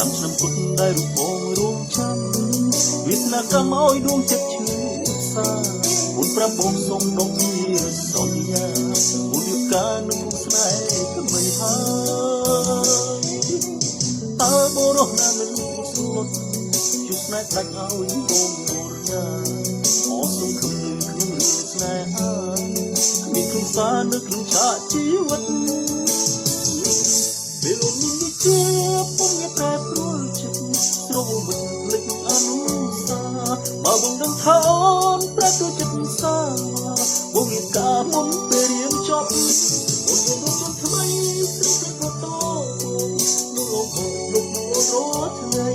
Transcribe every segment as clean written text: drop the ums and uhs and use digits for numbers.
5 ឆ្នាំពុតដែលរូបបងរួមចាំវាសនាកម្មឲ្យដួងចិត្តឈឺសាមុនប្រាប់បងសុំដកជាសន្យាមុនរៀបការនឹងស្នេហ៍ថ្មីហើយតើបរោះណាមិនស្លុតជួបស្នេហ៍ដាច់ឲ្យបងបរិយាអស់សង្ឃឹមក្នុងរឿងស្នេហាមានគ្រឿងសារនៅក្នុងឆាកជីវិតពេលអូនមាននេះជាពុំមានតែព្រួលចិត្តស្រវឹងភ្លេចអនុសាបើបងដឹងថាអូនប្រែទៅចិត្តសាបងមានការមុនពេលរៀនចប់អូនមានរូបជន់ថ្មីស្រីស្រីផូតូលោកលោករាល់ថ្ងៃ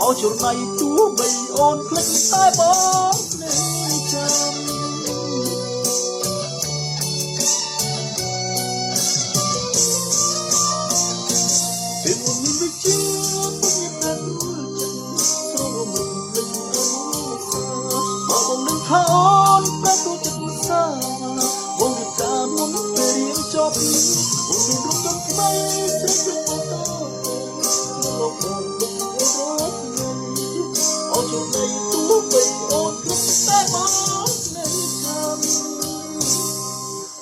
អោជរណៃទោះបីអូនភ្លេចតែបងនៅចាំពេលអូនមានវិជាពុំមានតែរួចចិត្តស្រវឹងភ្លេចអនុសាបើបងនឹងថាអូនប្រែទៅចិត្តសាបងរៀបការមុនពេលរៀនចប់បងមានរូបជន់ថ្មីស្រីស្រីផូតូលោកអូជុំនៃទូបីអូនភ្លេចតែបងនៅចាំ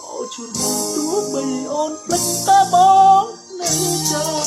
អូជុំនៃទូបីអូនភ្លេចតែបងនៅចាំ